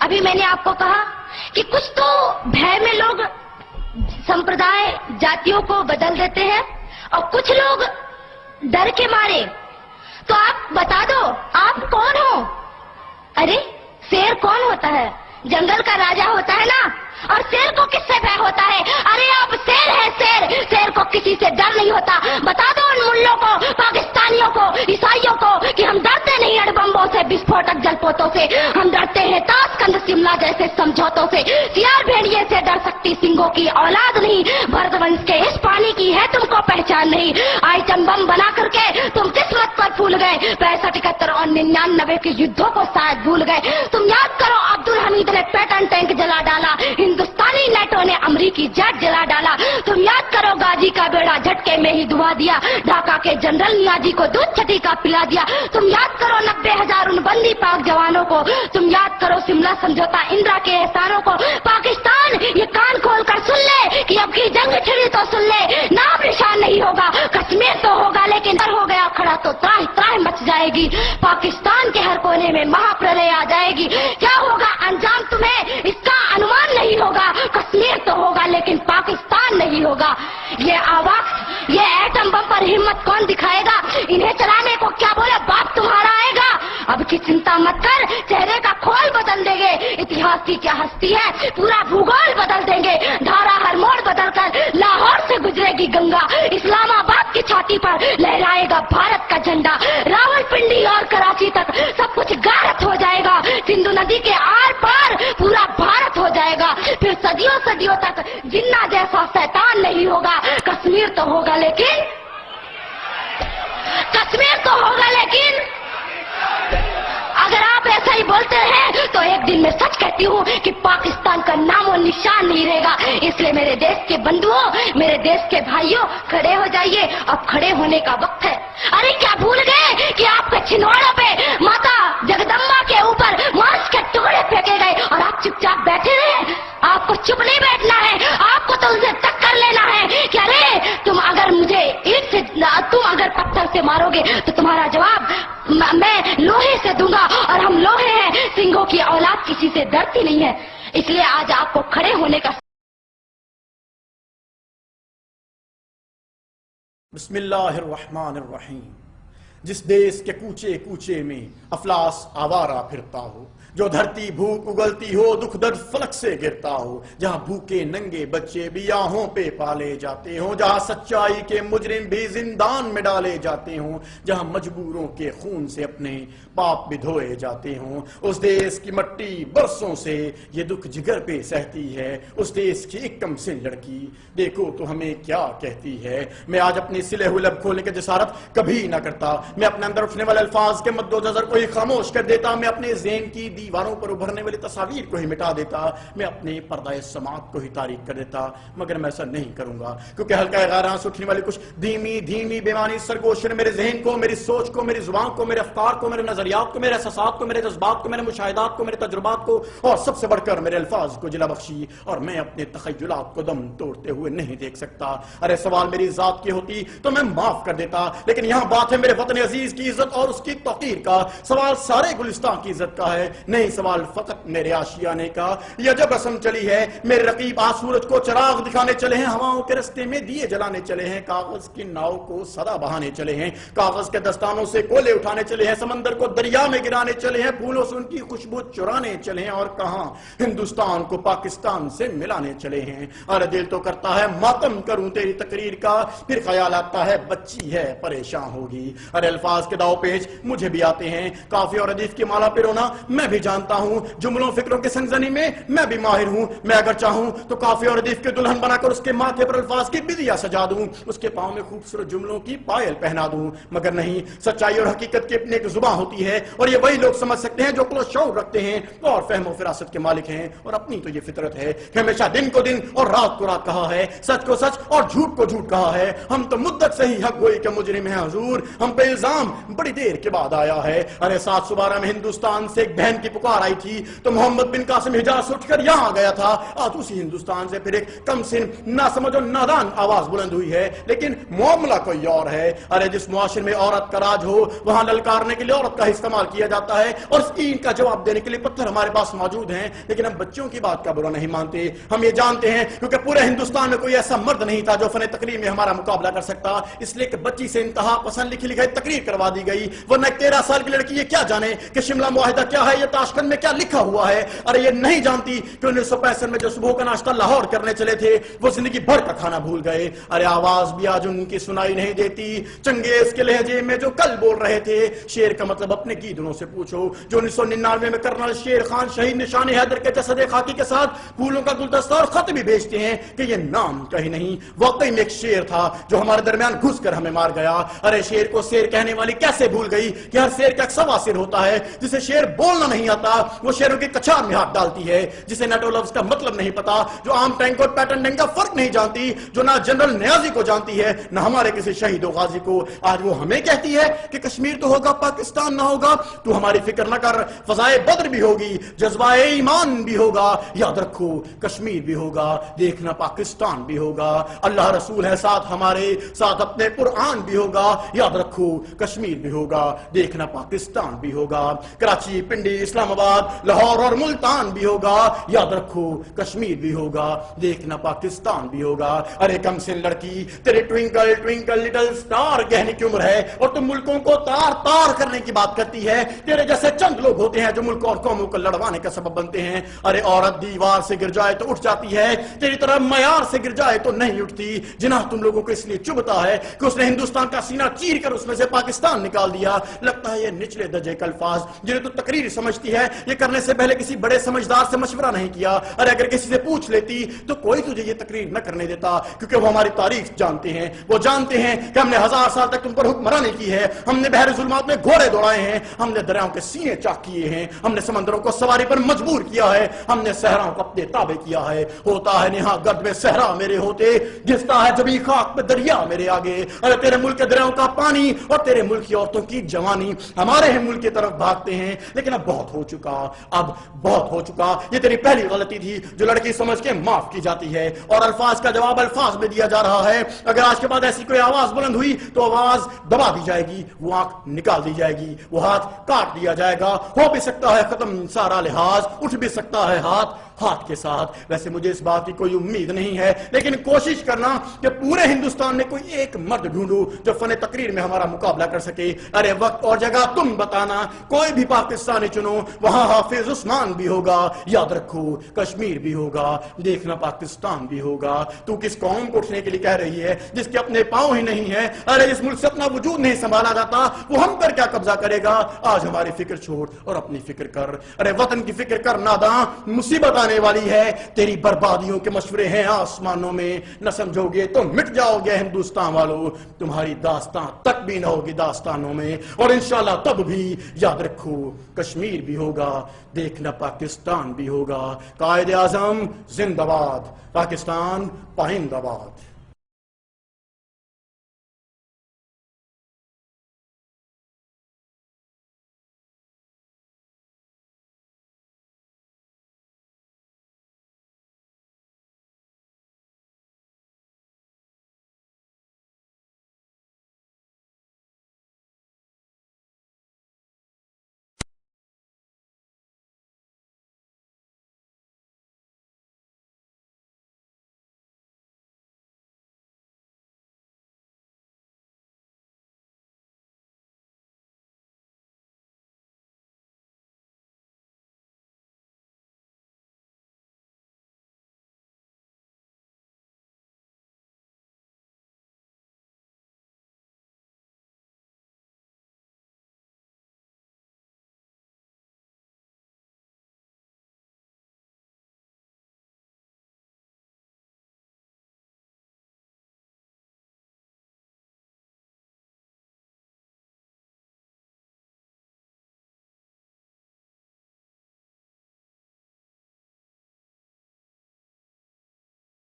अभी मैंने आपको कहा कि कुछ तो भय में लोग संप्रदाय जातियों को बदल देते हैं और कुछ लोग डर के मारे। तो आप बता दो आप कौन हो? अरे शेर कौन होता है? जंगल का राजा होता है ना। और शेर को किससे भय होता है? अरे आप शेर है, शेर। शेर को किसी से डर नहीं होता। बता दो उन मुल्लों को, पाकिस्तानियों को, ईसाइयों को कि हम डरते नहीं अणुबम्बों से, विस्फोटक जलपोतों से। हम डरते हैं ताशकंद शिमला जैसे समझौतों से। सियार भेड़िए से डर सकती सिंगों की औलाद नहीं। भरतवंश के इस पानी की है तुमको पहचान नहीं। आइटम बम बना करके तुम किस्मत पर फूल गए। 65, 71 और 99 के युद्धों को शायद भूल गए। तुम याद करो अब्दुल हमीद ने पैटर्न टैंक जला डाला, हिंदुस्तानी नेटो ने अमरीकी जेट जला डाला। तुम याद करो गाजी का बेड़ा झटके में ही डुबा दिया। ढाका के जनरल नियाजी को दूध छठी का पिला दिया। तुम याद करो 90,000 उन बंदी पाक जवानों को। तुम याद करो शिमला समझौता, इंदिरा के एहसानों को। पाकिस्तान ये कान खोल कर सुन ले कि अब की जंग छिड़ी तो सुन ले। नाम निशान नहीं होगा, कश्मीर तो होगा लेकिन डर हो गया खड़ा तो त्राह त्राह मच जाएगी। पाकिस्तान के हर कोने में महाप्रलय आ जाएगी। क्या होगा अंजाम तुम्हें इसका अनुमान नहीं होगा। कश्मीर तो होगा लेकिन पाकिस्तान नहीं होगा। ये आवाज, ये एटम बम पर हिम्मत कौन दिखाएगा? इन्हें चलाने को क्या बोले बाप तुम्हारा आएगा। अब की चिंता मत कर, चेहरे का खोल बदल देंगे। इतिहास की क्या हस्ती है, पूरा भूगोल बदल देंगे। धारा हर मोड़ बदल कर लाहौर से गुजरेगी गंगा। इस्लामाबाद की छाती पर लहराएगा भारत का झंडा। रावलपिंडी और कराची तक सब कुछ गारत हो जाएगा। सिंधु नदी के आर पार पूरा भारत हो जाएगा। फिर सदियों सदियों तक जिन्ना जैसा शैतान नहीं होगा। कश्मीर तो होगा लेकिन, कश्मीर तो होगा लेकिन अगर आप ऐसा ही बोलते हैं तो एक दिन मैं सच कहती हूँ कि पाकिस्तान का नामो निशान नहीं रहेगा। इसलिए मेरे देश के बंधुओं, मेरे देश के भाइयों, खड़े हो जाइए। अब खड़े होने का वक्त है। अरे क्या भूल गए कि आपके छिंदवाड़ों पे माता जगदम्बा के ऊपर मांस के टुकड़े फेंके गए और आप चुपचाप बैठे रहे? आपको चुप नहीं बैठना है, आपको तो उनसे टक्कर लेना है कि अरे तुम अगर मुझे ईंट से, तुम अगर पत्थर से मारोगे तो तुम्हारा जवाब मैं लोहे से दूंगा। और हम लोहे हैं, सिंहों की औलाद किसी से डरती नहीं है। इसलिए आज आपको खड़े होने का बिस्मिल्लाहिर्रहमानिर्रहीम। जिस देश के कूचे कूचे में अफलास आवारा फिरता हो, जो धरती भूख उगलती हो, दुख दर्द फलक से गिरता हो, जहां भूखे नंगे बच्चे भी आहों पे पाले जाते हों, जहां सच्चाई के मुजरिम भी जिंदान में डाले जाते हों, जहां मजबूरों के खून से अपने पाप भी धोए जाते हों, उस देश की मट्टी बरसों से ये दुख जिगर पे सहती है। उस देश की एक कम से लड़की देखो तो हमें क्या कहती है। मैं आज अपने सिले हुए लब खोलने की जसारत कभी ना करता। मैं अपने अंदर उठने वाले अल्फाज के मद्दोजर को ही खामोश कर देता। मैं अपने ज़हन की दीवारों पर उभरने वाली तस्वीर को ही मिटा देता। मैं अपने पर्दाए समात को ही तारीक कर देता। मगर मैं ऐसा नहीं करूंगा, क्योंकि हल्का गारां से उठने वाली कुछ धीमी धीमी बेमानी सरगोश ने मेरे जहन को, मेरी सोच को, मेरी जुबान को, मेरे अफकार को, मेरे नजरियात को, मेरे एहसासात को, मेरे जज्बात को, मेरे मुशाहिदात को, मेरे तजुर्बात को और सबसे बढ़कर मेरे अल्फाज को जिला बख्शी। और मैं अपने तखय्युलात को दम तोड़ते हुए नहीं देख सकता। अरे सवाल मेरी जात की होती तो मैं माफ कर देता, लेकिन यहां बात है मेरे वतन अजीज की इज्जत और उसकी तौकीर का। सवाल सारे गुलिस्तान की इज्जत का है, नहीं सवाल फकत मेरे आशियाने का। यह जब रस्म चली है, मेरे रकीब आज सूरज को चराग दिखाने चले हैं, हवाओं के रस्ते में दिए जलाने चले हैं, कागज की नाव को सदा बहाने चले हैं, कागज के दस्तानों से कोले उठाने चले हैं, समंदर को दरिया में गिराने चले हैं, फूलों से उनकी खुशबू चुराने चले हैं, और कहां हिंदुस्तान को पाकिस्तान से मिलाने चले हैं। अरे दिल तो करता है मातम करूं तेरी तकरीर का, फिर ख्याल आता है बच्ची है परेशान होगी। अरे अल्फाज के दाव पेच मुझे भी आते हैं, काफी और हदीस की माला पे रोना मैं भी जानता हूं, जुमलों फिक्रों की संगजनी में मैं भी माहिर हूं। मैं अगर चाहूं तो काफी और हदीस के दुल्हन बनाकर उसके माथे पर अल्फाज की बिदिया सजा दूं, उसके पांव में खूबसूरत जुमलों की पायल पहना दूं। मगर नहीं, सच्चाई और हकीकत की अपनी एक जुबान होती है, और ये वही लोग समझ सकते हैं जो कुल शऊर रखते हैं और फहम और फिरासत के मालिक हैं। और अपनी तो ये फितरत है कि हमेशा दिन को दिन और रात को रात कहा है, सच को सच और झूठ को झूठ कहा है। हम तो मुद्दत से ही हक गोई के मुजरिम हैं हुजूर, हम पे الزام بڑی دیر کے بعد آیا ہے. ارے 712 میں ہندوستان سے ایک بہن کی پکار آئی تھی تو محمد بن قاسم حجاز اٹھ کر یہاں گیا تھا. آج اسی ہندوستان سے پھر ایک کم سن ناسمجھ و نادان آواز بلند ہوئی ہے, لیکن معاملہ کوئی اور ہے. ارے جس معاشرے میں عورت کا راج ہو وہاں للکارنے کے لیے عورت کا استعمال کیا جاتا ہے, اور اس این کا جواب دینے کے لیے پتھر ہمارے پاس موجود ہیں. لیکن ہم بچوں کی بات کا برا نہیں مانتے. ہم یہ جانتے ہیں کیونکہ پورے ہندوستان میں کوئی ایسا مرد نہیں تھا جو فن تقریر میں ہمارا مقابلہ کر سکتا, اس لیے کہ بچی سے انتہا پسند لکھی لکھائی تقریر کروا دی گئی. ورنہ 13 سال کی لڑکی یہ کیا جانے کہ شملہ معاہدہ کیا ہے, یہ تاشکند میں کیا لکھا ہوا ہے. ارے یہ نہیں جانتی کہ 1965 میں جو صبح کا ناشتہ لاہور کرنے چلے تھے وہ زندگی بھر کا کھانا بھول گئے. ارے آواز بھی آج ان کی سنائی نہیں دیتی چنگیز کے لہجے میں جو کل بول رہے تھے. شیر کا مطلب اپنے گیدڑوں سے پوچھو جو 1999 میں کرنل شیر خان شہید نشان حیدر کے جسد خاکی کے ساتھ پھولوں کا گلدستہ اور خط بھی بھیجتے ہیں کہ یہ نام کہیں نہیں, واقعی میں ایک شیر تھا جو ہمارے درمیان گھس کر ہمیں مار گیا. ارے شیر کو شیر کہنے والی کیسے بھول گئی کہ ہر شیر کا ایک سوا سر ہوتا ہے. جسے شیر بولنا نہیں آتا وہ شیروں کی کچھار میں ہاتھ ڈالتی ہے. جسے نیٹو لفظ کا مطلب نہیں پتا, جو عام ٹینک اور پیٹرن ٹینک کا فرق نہیں جانتی, جو نہ جنرل نیازی کو جانتی ہے نہ ہمارے کسی شہید و غازی کو, آج وہ ہمیں کہتی ہے کہ کشمیر تو ہوگا پاکستان نہ ہوگا. تو ہماری فکر نہ کر, فضائے بدر بھی ہوگی, جذبہ ایمان بھی ہوگا. یاد رکھو کشمیر بھی ہوگا, دیکھنا پاکستان بھی ہوگا. اللہ رسول ہے ساتھ ہمارے, ساتھ اپنے قرآن بھی ہوگا. یاد رکھو کشمیر بھی ہوگا, دیکھنا پاکستان بھی ہوگا. کراچی, پنڈی, اسلام آباد, لاہور اور ملتان بھی ہوگا. یاد رکھو کشمیر بھی ہوگا, دیکھنا پاکستان بھی ہوگا. ارے کم سے لڑکی, تیرے ٹوئنکل ٹوئنکل لٹل سٹار کہنے کی عمر ہے اور تم ملکوں کو تار تار کرنے کی بات کرتی ہے. تیرے جیسے چند لوگ ہوتے ہیں جو ملک اور قوموں کو لڑوانے کا سبب بنتے ہیں. ارے عورت دیوار سے گر جائے تو اٹھ جاتی ہے, تیری طرح معیار سے گر جائے تو نہیں اٹھتی. جناح تم لوگوں کو اس لیے چبھتا ہے کہ اس نے ہندوستان کا سینہ چیر کر اس میں سے پاکستان نکال دیا. لگتا ہے یہ نچلے درجے کا الفاظ جنہیں تو تقریر سمجھتی ہے, یہ کرنے سے پہلے کسی بڑے سمجھدار سے مشورہ نہیں کیا. ارے اگر کسی سے پوچھ لیتی تو کوئی تجھے یہ تقریر نہ کرنے دیتا, کیونکہ وہ ہماری تاریخ جانتے ہیں. وہ جانتے ہیں کہ ہم نے 1000 سال تک تم پر حکمرانی کی ہے, ہم نے بحر ظلمات میں گھوڑے دوڑائے ہیں, ہم نے دریاؤں کے سینے چاک کیے ہیں, ہم نے سمندروں کو سواری پر مجبور کیا ہے, ہم نے صحراؤں کو اپنے تابع کیا ہے. ہوتا ہے نہا گرد میں صحرا میرے ہوتے, گرتا ہے جبھی خاک پہ دریا میرے آگے. ارے تیرے ملک کے دریاؤں کا پانی اور تیرے ملک کی عورتوں کی جوانی ہمارے ہی ملک کی طرف بھاگتے ہیں. لیکن اب بہت ہو چکا, اب بہت ہو چکا. یہ تیری پہلی غلطی تھی جو لڑکی سمجھ کے معاف کی جاتی ہے, اور الفاظ کا جواب الفاظ میں دیا جا رہا ہے. اگر آج کے بعد ایسی کوئی آواز بلند ہوئی تو آواز دبا دی جائے گی, وہ آنکھ نکال دی جائے گی, وہ ہاتھ کاٹ دیا جائے گا. ہو بھی سکتا ہے ختم سارا لحاظ, اٹھ بھی سکتا ہے ہاتھ کے ساتھ. ویسے مجھے اس بات کی کوئی امید نہیں ہے, لیکن کوشش کرنا کہ پورے ہندوستان میں کوئی ایک مرد ڈھونڈو جو فن تقریر میں ہمارا مقابلہ کر سکے. ارے وقت اور جگہ تم بتانا, کوئی بھی پاکستانی چنو, وہاں حافظ عثمان بھی ہوگا. یاد رکھو کشمیر بھی ہوگا, دیکھنا پاکستان بھی ہوگا. تو کس قوم کو اٹھنے کے لیے کہہ رہی ہے جس کے اپنے پاؤں ہی نہیں ہے؟ ارے اس ملک سے اپنا وجود نہیں سنبھالا جاتا, وہ ہم پر کیا قبضہ کرے گا؟ آج ہماری فکر چھوڑ اور اپنی فکر کر. ارے وطن کی فکر کر ناداں, مصیبت آنے والی ہے. تیری بربادیوں کے مشورے ہیں آسمانوں میں, نہ سمجھو گے تو مٹ جاؤ گے ہندوستان والوں. تمہاری داستان تک بھی نہ ہوگی داستانوں میں, اور انشاءاللہ تب بھی. یاد رکھو کشمیر بھی ہوگا, دیکھنا پاکستان بھی ہوگا. قائد اعظم زندہ باد, پاکستان پائندہ باد.